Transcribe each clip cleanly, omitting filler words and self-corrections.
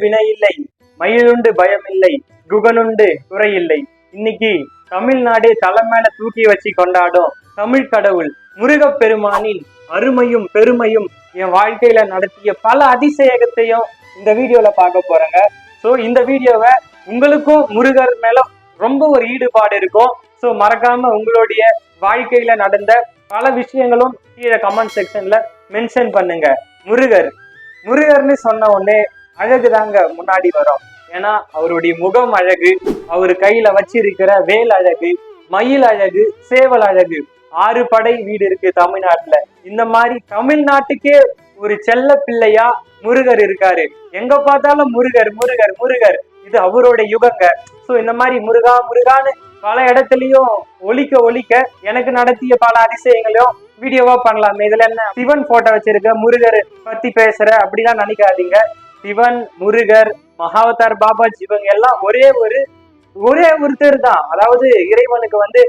வினை இல்லை, மயிலுண்டு பயம் இல்லை, குகனுண்டு குறையில்லை. இன்னைக்கு தமிழ்நாடே தலை மேல தூக்கி வச்சு கொண்டாடும் தமிழ் கடவுள் முருகப்பெருமானின் அருமையும் பெருமையும் என் வாழ்க்கையில நடத்திய பல அதிசயத்தையும் இந்த வீடியோல பார்க்க போறேங்க. ஸோ இந்த வீடியோவை உங்களுக்கும் முருகர் மேல ரொம்ப ஒரு ஈடுபாடு இருக்கும். ஸோ மறக்காம உங்களுடைய வாழ்க்கையில நடந்த பல விஷயங்களும் கீழே கமெண்ட் செக்ஷன்ல மென்ஷன் பண்ணுங்க. முருகர்னு சொன்ன உடனே அழகுதாங்க முன்னாடி வரும். ஏன்னா அவருடைய முகம் அழகு, அவரு கையில வச்சிருக்கிற வேல் அழகு, மயில் அழகு, சேவல் அழகு. 6 படை வீடு இருக்கு தமிழ்நாட்டுல. இந்த மாதிரி தமிழ்நாட்டுக்கே ஒரு செல்ல பிள்ளையா முருகர் இருக்காரு. எங்க பார்த்தாலும் முருகர் முருகர் முருகர், இது அவருடைய யுகங்க. சோ இந்த மாதிரி முருகா முருகான்னு பல இடத்துலயும் ஒலிக்க எனக்கு நடத்திய பல அதிசயங்களையும் வீடியோவா பண்ணலாமே. இதுல என்ன சிவன் போட்டோ வச்சிருக்க முருகர் பத்தி பேசுற அப்படிலாம் நினைக்காதீங்க. சிவன், முருகர், மகாவதார் பாபாஜி இவங்க எல்லாம் ஒரே ஒருத்தர் தான். அதாவது இறைவனுக்கு வந்து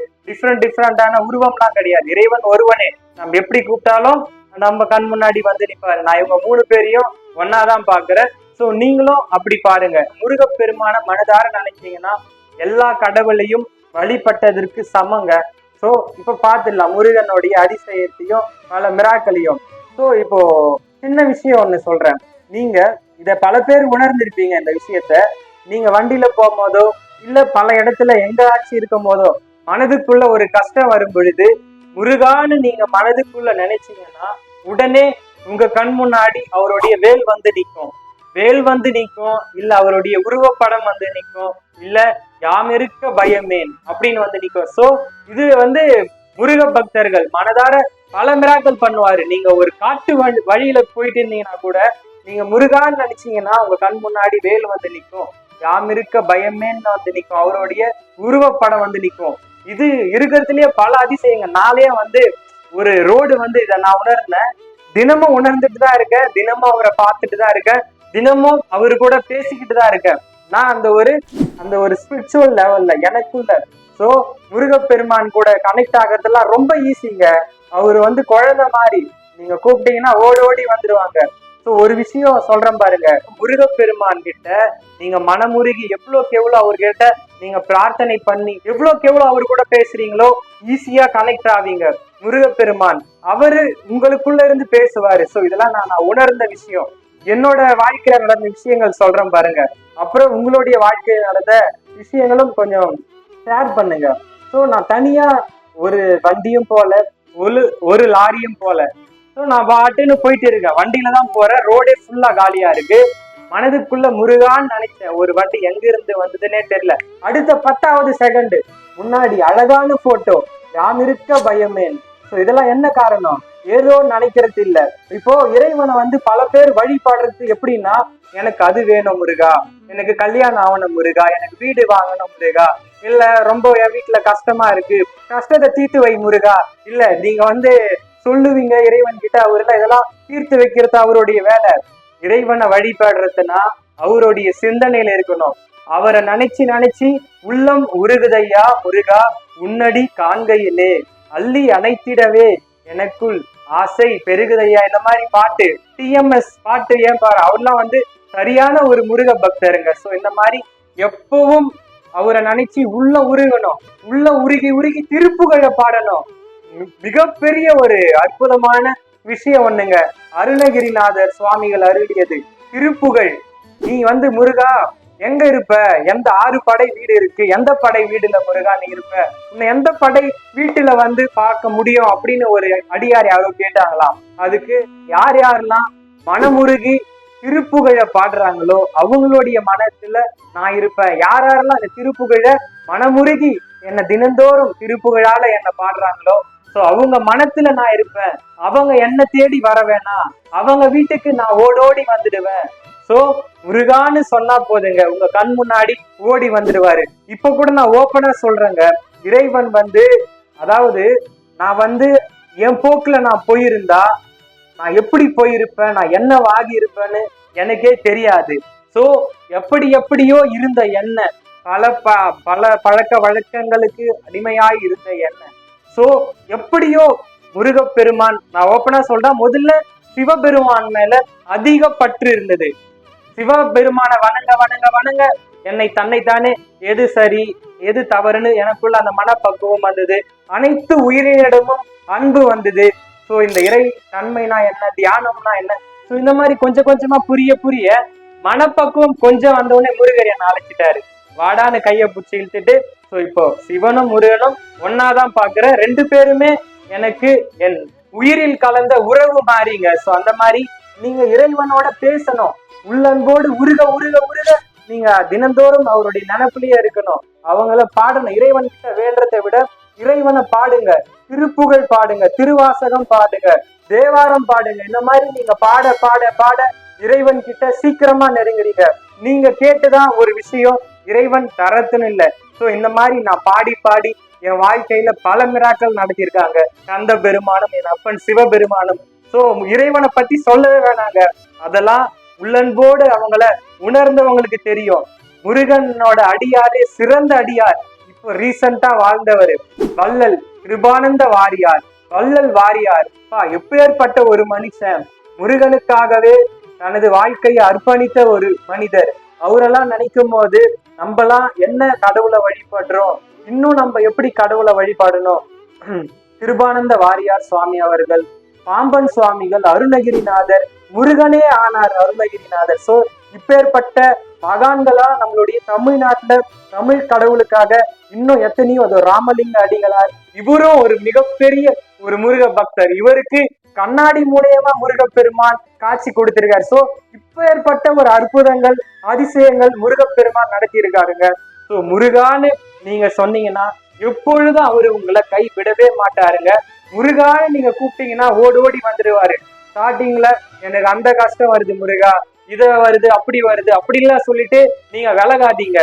டிஃப்ரெண்டான உருவம்லாம் கிடையாது. இறைவன் ஒருவனே. நம்ம எப்படி கூப்பிட்டாலும் நம்ம கண் முன்னாடி வந்து நிப்பாரு. நான் இவங்க 3 பேரையும் ஒன்னாதான் பாக்குறேன். சோ நீங்களும் அப்படி பாருங்க. முருகப்பெருமான மனதார நினைச்சீங்கன்னா எல்லா கடவுளையும் வழிபட்டதற்கு சமங்க. சோ இப்ப பாத்துடலாம் முருகனுடைய அதிசயத்தையும் பல மிராக்களையும். சோ இப்போ சின்ன விஷயம் ஒண்ணு சொல்றேன். நீங்க இத பல பேர் உணர்ந்திருப்பீங்க. இந்த விஷயத்த நீங்க வண்டியில போகும்போதோ இல்ல பல இடத்துல எங்க ஆட்சி இருக்கும் போதோ மனதுக்குள்ள ஒரு கஷ்டம் வரும் பொழுது முருகான்னு நீங்க மனதுக்குள்ள நினைச்சீங்கன்னா உடனே உங்க கண் முன்னாடி அவருடைய வேல் வந்து நிற்கும், இல்ல அவருடைய உருவப்படம் வந்து நிற்கும், இல்ல யாம் இருக்க பயமேன் அப்படின்னு வந்து நிற்கும். சோ இது வந்து முருக பக்தர்கள் மனதார பல மிராக்கள் பண்ணுவாரு. நீங்க ஒரு காட்டு வழியில போயிட்டு இருந்தீங்கன்னா கூட நீங்க முருகான்னு நினைச்சீங்கன்னா உங்க கண் முன்னாடி வேல் வந்து நிற்கும், யாம் இருக்க பயமேன்னு வந்து நிற்கும், அவருடைய உருவப்படம் வந்து நிற்கும். இது இருக்கிறதுலயே பல அதிசயங்கள். நாளே வந்து ஒரு ரோடு வந்து இதை நான் உணர்ந்தேன். தினமும் உணர்ந்துட்டு தான் இருக்கேன், தினமும் அவரை பார்த்துட்டு தான் இருக்கேன், தினமும் அவரு கூட பேசிக்கிட்டு தான் இருக்கேன். நான் அந்த ஒரு ஸ்பிரிச்சுவல் லெவல்ல எனக்குள்ள. சோ முருகப்பெருமான் கூட கனெக்ட் ஆகிறதுலாம் ரொம்ப ஈஸிங்க. அவரு வந்து குழந்தை மாதிரி. நீங்க கூப்பிட்டீங்கன்னா ஓடி வந்துருவாங்க. சோ ஒரு விஷயம் சொல்றேன் பாருங்க. முருகப்பெருமான் கிட்ட நீங்க மனமுருகி எவ்வளோக்கு எவ்வளவு அவர்கிட்ட நீங்க பிரார்த்தனை பண்ணி எவ்வளோக்கு எவ்வளவு அவர் கூட பேசுறீங்களோ ஈஸியா கனெக்ட் ஆவீங்க. முருகப்பெருமான் அவரு உங்களுக்குள்ள இருந்து பேசுவாரு. சோ இதெல்லாம் நான் உணர்ந்த விஷயம். என்னோட வாழ்க்கையில நடந்த விஷயங்கள் சொல்றேன் பாருங்க. அப்புறம் உங்களுடைய வாழ்க்கையில நடந்த விஷயங்களும் கொஞ்சம் ஷேர் பண்ணுங்க. சோ நான் தனியா ஒரு வண்டியும் போல ஒரு லாரியும் போல. ஸோ நான் பாட்டுன்னு போயிட்டு இருக்கேன். வண்டியில தான் போறேன். ரோடே ஃபுல்லா காலியா இருக்கு. மனதுக்குள்ள முருகான்னு நினைச்சேன். ஒரு வண்டி எங்க இருந்து வந்ததுன்னே தெரியல. அடுத்த 10வது செகண்ட் முன்னாடி அழகான போட்டோ, யாம் இருக்க பயமேன். ஸோ இதெல்லாம் என்ன காரணம்? ஏதோ நினைக்கிறது இல்ல. இப்போ இறைவனை வந்து பல பேர் வழிபாடுறது எப்படின்னா, எனக்கு அது வேணும் முருகா, எனக்கு கல்யாணம் ஆகணும் முருகா, எனக்கு வீடு வாங்கணும் முருகா, இல்ல ரொம்ப என் வீட்டுல கஷ்டமா இருக்கு, கஷ்டத்தை தீர்த்து வை முருகா. இல்ல நீங்க வந்து சொல்லுவீங்க இறைவன் கிட்ட. அவர்ல இதெல்லாம் தீர்த்து வைக்கிறது அவருடைய வேலை. இறைவனை வழிபடுறதுன்னா அவருடைய சிந்தனையில இருக்கணும். அவரை நினைச்சு உள்ளம் உருகுதையா முருகா, உன்னடி காண்கையிலே அள்ளி அணைத்திடவே எனக்குள் ஆசை பெருகுதையா. இந்த மாதிரி பாட்டு டிஎம்எஸ் பாட்டு ஏன் பாரு, அவர்லாம் வந்து சரியான ஒரு முருக பக்தருங்க. ஸோ இந்த மாதிரி எப்பவும் அவரை நினைச்சு உள்ள உருகணும். உள்ள உருகி திருப்புகழை பாடணும். மிகப்பெரிய ஒரு அற்புதமான விஷயம் ஒண்ணுங்க. அருணகிரிநாதர் சுவாமிகள் அருளியது திருப்புகழ். நீ வந்து முருகா எங்க இருப்ப, எந்த 6 படை வீடு இருக்கு, எந்த படை வீடுல முருகா நீ இருப்ப, உன்னை எந்த படை வீட்டுல வந்து பார்க்க முடியும் அப்படின்னு ஒரு அடியார் யாரோ கேட்டாங்களாம். அதுக்கு யாரெல்லாம் மனமுருகி திருப்புகழை பாடுறாங்களோ அவங்களுடைய மனத்துல நான் இருப்பேன். யாரெல்லாம் அந்த திருப்புகழை மனமுருகி என்ன தினந்தோறும் திருப்புகழால என்ன பாடுறாங்களோ சோ அவங்க மனத்துல நான் இருப்பேன். அவங்க என்ன தேடி வர வேணாம், அவங்க வீட்டுக்கு நான் ஓடோடி வந்துடுவேன். சோ முருகான்னு சொன்னா போதுங்க, உங்க கண் முன்னாடி ஓடி வந்துடுவாரு. இப்ப கூட நான் ஓப்பனா சொல்றேங்க. இறைவன் வந்து அதாவது நான் வந்து என் போக்குல நான் போயிருந்தா நான் எப்படி போயிருப்பேன், நான் என்ன வாகி இருப்பேன்னு எனக்கே தெரியாது. சோ எப்படியோ இருந்த என்ன பல பழக்க வழக்கங்களுக்கு அடிமையாய் இருந்த என்ன. சோ எப்படியோ முருகப்பெருமான், நான் ஓப்பனா சொல்றேன், முதல்ல சிவபெருமான் மேல அதிக பற்று இருந்தது. சிவபெருமான வணங்க வணங்க வணங்க என்னை தன்னைத்தானே எது சரி எது தவறுன்னு எனக்குள்ள அந்த மனப்பக்குவம் வந்தது. அனைத்து உயிரினிடமும் அன்பு வந்தது. ஸோ இந்த இறை தன்மைனா என்ன, தியானம்னா என்ன, ஸோ இந்த மாதிரி கொஞ்சம் கொஞ்சமா புரிய புரிய மனப்பக்குவம் கொஞ்சம் வந்தோடனே முருகர் என்ன அழைச்சிட்டாரு. வாடான்னு கையை பிடிச்சி இழுத்துட்டு, ஸோ இப்போ சிவனும் முருகனும் ஒன்னாதான் பாக்குற, ரெண்டு பேருமே எனக்கு என் உயிரில் கலந்த உறவு மாறிங்க. ஸோ அந்த மாதிரி நீங்க இறைவனோட பேசணும், உள்ளன்போடு உருக உருக உருக நீங்க தினந்தோறும் அவருடைய நினைப்புலயே இருக்கணும். அவங்கள பாடணும். இறைவன் கிட்ட வேண்டதை விட இறைவனை பாடுங்க, திருப்புகழ் பாடுங்க, திருவாசகம் பாடுங்க, தேவாரம் பாடுங்க. இந்த மாதிரி நீங்க பாட பாட பாட இறைவன் கிட்ட சீக்கிரமா நெருங்குறீங்க. நீங்க கேட்டுதான் ஒரு விஷயம் இறைவன் தரத்துன்னு இல்லை. ஸோ இந்த மாதிரி நான் பாடி பாடி என் வாழ்க்கையில பல மிராக்கள் நடத்தியிருக்காங்க. கந்த பெருமானும் என் அப்பன் சிவபெருமானும். ஸோ இறைவனை பத்தி சொல்லவே வேணாங்க, அதெல்லாம் உள்ளன்போடு அவங்கள உணர்ந்தவங்களுக்கு தெரியும். முருகனோட அடியாரே சிறந்த அடியார். இப்போ ரீசெண்டா வாழ்ந்தவர் வள்ளல் கிருபானந்த வாரியார். வள்ளல் வாரியார் எப்பேற்பட்ட ஒரு மனுஷன், முருகனுக்காகவே தனது வாழ்க்கையை அர்ப்பணித்த ஒரு மனிதர். அவரெல்லாம் நினைக்கும் போது நம்மலாம் என்ன கடவுளை வழிபடுறோம், இன்னும் நம்ம எப்படி கடவுளை வழிபாடணும். கிருபானந்த வாரியார் சுவாமி அவர்கள், பாம்பன் சுவாமிகள், அருணகிரிநாதர், முருகனே ஆனார் அருணகிரிநாதர். சோ இப்பேற்பட்ட மகான்களா நம்மளுடைய தமிழ்நாட்டுல தமிழ் கடவுளுக்காக இன்னும் எத்தனையோ, அது ராமலிங்க அடிகளார், இவரும் ஒரு மிகப்பெரிய ஒரு முருக பக்தர். இவருக்கு கண்ணாடி மூலியமா முருகப்பெருமான் காட்சி கொடுத்திருக்காரு. சோ இப்பேற்பட்ட ஒரு அற்புதங்கள் அதிசயங்கள் முருகப்பெருமான் நடத்தி இருக்காருங்க. சோ முருகான்னு நீங்க சொன்னீங்கன்னா எப்பொழுதும் அவரு உங்களை கை விடவே மாட்டாருங்க. முருகான்னு நீங்க கூப்பிட்டீங்கன்னா ஓடி வந்துடுவாரு. ஸ்டார்டிங்ல எனக்கு அந்த கஷ்டம் வருது முருகா, இத வருது அப்படி வருது அப்படின்லாம் சொல்லிட்டு நீங்க விலகாதீங்க.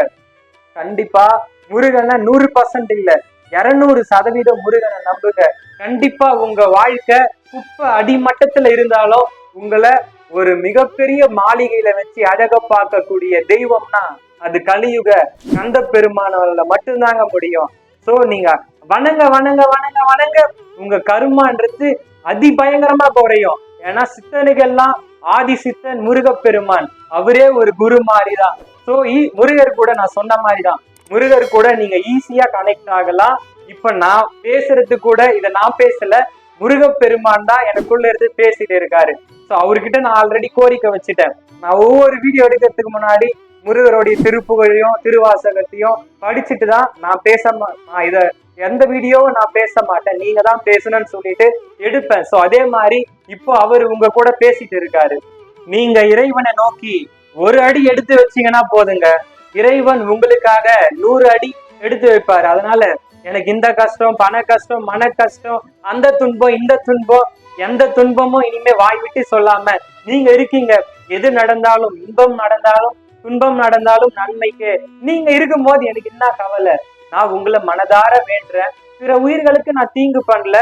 கண்டிப்பா முருகனை 100% இல்ல 200% முருகனை நம்புங்க. கண்டிப்பா உங்க வாழ்க்கை குப்பை அடிமட்டத்துல இருந்தாலும் உங்களை ஒரு மிகப்பெரிய மாளிகையில வச்சு அழக பார்க்கக்கூடிய தெய்வம்னா அது கலியுக கந்த பெருமானவர்கள மட்டும்தாங்க முடியும். சோ நீங்க வணங்க வணங்க வணங்க வணங்க உங்க கருமான்றது அதிபயங்கரமா குறையும். ஏன்னா சித்தனுக்கெல்லாம் ஆதி சித்தன் முருகப்பெருமான், அவரே ஒரு குரு மாதிரிதான். சோ முருகர் கூட நான் சொன்ன மாதிரிதான், முருகர் கூட நீங்க ஈஸியா கனெக்ட் ஆகலாம். இப்ப நான் பேசுறது கூட இதை நான் பேசல, முருகப்பெருமான் தான் எனக்குள்ள இருந்து பேசிட்டு இருக்காரு. சோ அவர்கிட்ட நான் ஆல்ரெடி கோரிக்கை வச்சுட்டேன். நான் ஒவ்வொரு வீடியோ எடுக்கிறதுக்கு முன்னாடி முருகருடைய திருப்புகழையும் திருவாசகத்தையும் படிச்சுட்டு தான் நான் இத எந்த வீடியோவும் நான் பேச மாட்டேன், நீங்க தான் பேசணும்னு சொல்லிட்டு எடுப்பேன். சோ அதே மாதிரி இப்போ அவர் உங்க கூட பேசிட்டு இருக்காரு. நீங்க இறைவனை நோக்கி ஒரு அடி எடுத்து வச்சீங்கன்னா போதுங்க, இறைவன் உங்களுக்காக 100 அடி எடுத்து வைப்பாரு. அதனால எனக்கு இந்த கஷ்டம், பண கஷ்டம், மன கஷ்டம், அந்த துன்பம், இந்த துன்பம், எந்த துன்பமும் இனிமே வாய் விட்டு சொல்லாம நீங்க இருக்கீங்க. எது நடந்தாலும், இன்பம் நடந்தாலும் துன்பம் நடந்தாலும் நன்மைக்கு நீங்க இருக்கும்போது எனக்கு என்ன கவலை, நான் உங்களை மனதார வேண்டுறேன், பிற உயிர்களுக்கு நான் தீங்கு பண்ணல.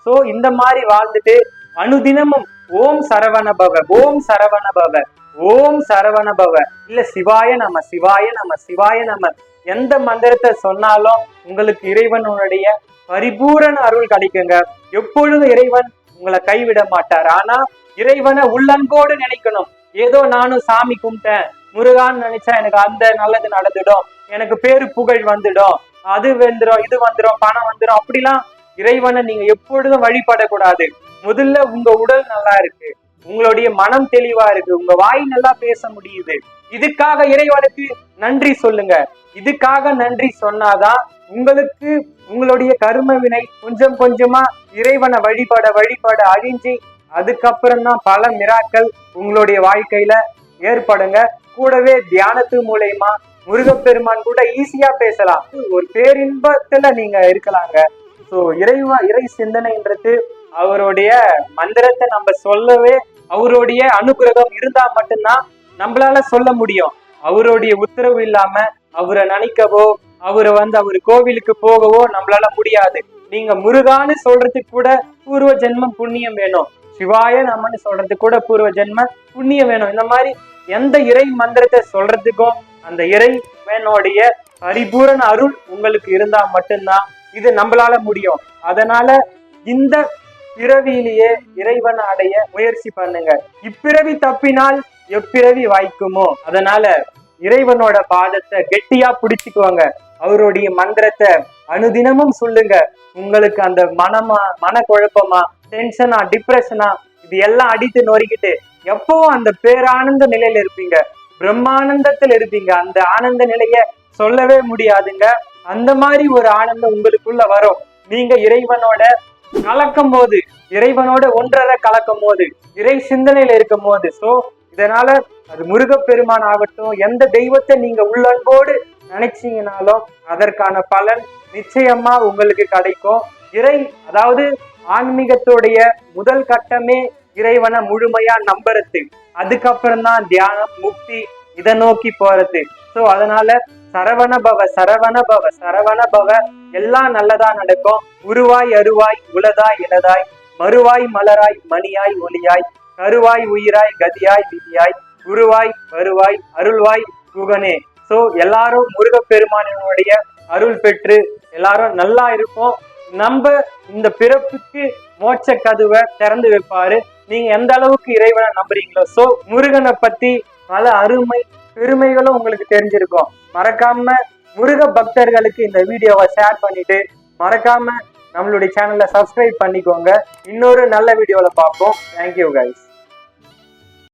சோ இந்த மாதிரி வாழ்ந்துட்டு அனுதினமும் ஓம் சரவண பவ, ஓம் சரவண பவ, ஓம் சரவண பவ, இல்ல சிவாய நம, சிவாய நம, சிவாய நம, எந்த மந்திரத்தை சொன்னாலும் உங்களுக்கு இறைவனுடைய பரிபூரண அருள் கிடைக்குங்க. எப்பொழுதும் இறைவன் உங்களை கைவிட மாட்டார். ஆனா இறைவனை உள்ளன்போடு நினைக்கணும். ஏதோ நானும் சாமி கும்பிட்டேன், முருகான்னு நினைச்சா எனக்கு அந்த நல்லது நடந்துடும், எனக்கு பேரு புகழ் வந்துடும், அது வந்துடும், இது வந்துடும், பணம் வந்துடும், அப்படிலாம் இறைவனை நீங்க எப்பொழுதும் வழிபடக்கூடாது. முதல்ல உங்க உடல் நல்லா இருக்கு, உங்களுடைய மனம் தெளிவா இருக்கு, உங்க வாய் நல்லா பேச முடியுது, இதுக்காக இறைவனுக்கு நன்றி சொல்லுங்க. இதுக்காக நன்றி சொன்னாதான் உங்களுக்கு உங்களுடைய கர்ம வினை கொஞ்சம் கொஞ்சமா இறைவனை வழிபட வழிபட அழிஞ்சு அதுக்கப்புறம் தான் பல மிராக்கள் உங்களுடைய வாழ்க்கையில ஏற்படுங்க. கூடவே தியானத்து மூலயமா முருகப்பெருமான் கூட ஈஸியா பேசலாம், ஒரு பேரின்பத்துல நீங்க இருக்கலாங்க. ஸோ இறை சிந்தனைன்றது அவருடைய மந்திரத்தை நம்ம சொல்லவே அவருடைய அனுகிரகம் இருந்தா மட்டும்தான் நம்மளால சொல்ல முடியும். அவருடைய உத்தரவு இல்லாம அவரை நினைக்கவோ அவரை அவர் கோவிலுக்கு போகவோ நம்மளால முடியாது. நீங்க முருகான்னு சொல்றதுக்கு கூட பூர்வ ஜென்மம் புண்ணியம் வேணும், சிவாய நம்மன்னு சொல்றதுக்கு கூட பூர்வ ஜென்ம புண்ணியம் வேணும். இந்த மாதிரி எந்த இறை மந்திரத்தை சொல்றதுக்கும் அந்த இறைவனுடைய பரிபூரண அருள் உங்களுக்கு இருந்தா மட்டும்தான் இது நம்மளால முடியும். அதனால இந்த பிறவியிலேயே இறைவன் அடைய முயற்சி பண்ணுங்க. இப்பிறவி தப்பினால் எப்பிறவி வாய்க்குமோ. அதனால இறைவனோட பாதத்தை கெட்டியா பிடிச்சுக்குவாங்க. அவருடைய மந்திரத்தை அனுதினமும் சொல்லுங்க. உங்களுக்கு அந்த மன குழப்பமா, டென்ஷனா, டிப்ரெஷனா இது எல்லாம் அடித்து நொறுக்கிட்டு எப்பவும் அந்த பேரானந்த நிலையில இருப்பீங்க, பிரம்மானந்தத்தில் இருப்பீங்க. அந்த ஆனந்த நிலைய சொல்லவே முடியாதுங்க. அந்த மாதிரி ஒரு ஆனந்தம் உங்களுக்குள்ள வரும். நீங்க இறைவனோட கலக்கும் போது, இறைவனோட ஒன்றரை கலக்கும் போது, இறை சிந்தனையில இருக்கும் போது. சோ இதனால அது முருகப்பெருமான் ஆகட்டும், எந்த தெய்வத்தை நீங்க உள்ளன்போடு நினைச்சீங்கனாலும் அதற்கான பலன் நிச்சயமா உங்களுக்கு கிடைக்கும். அதாவது ஆன்மீகத்துடைய முதல் கட்டமே இறைவனை முழுமையா நம்புறது. அதுக்கப்புறம் தான் தியானம், முக்தி இதை நோக்கி போறது. சோ அதனால சரவண பவ சரவண பவ சரவண பவ, எல்லாம் நல்லதா நடக்கும். உருவாய் அருவாய் உளதாய் இளதாய், மறுவாய் மலராய் மணியாய் ஒளியாய், கருவாய் உயிராய் கதியாய் விதியாய், குருவாய் வருவாய் அருள்வாய் குகனே. சோ எல்லாரும் முருகப்பெருமானினுடைய அருள் பெற்று எல்லாரும் நல்லா இருப்போம். நம்ம இந்த பிறப்புக்கு மோட்ச கதவை திறந்து வைப்பாரு. நீங்க எந்த அளவுக்கு இறைவனை நம்புறீங்களோ. சோ முருகனை பத்தி பல அருமை பெருமைகளும் உங்களுக்கு தெரிஞ்சிருக்கும். மறக்காம முருக பக்தர்களுக்கு இந்த வீடியோவை ஷேர் பண்ணிட்டு மறக்காம நம்மளுடைய சேனலை சப்ஸ்கிரைப் பண்ணிக்கோங்க. இன்னொரு நல்ல வீடியோல பார்ப்போம். Thank you guys.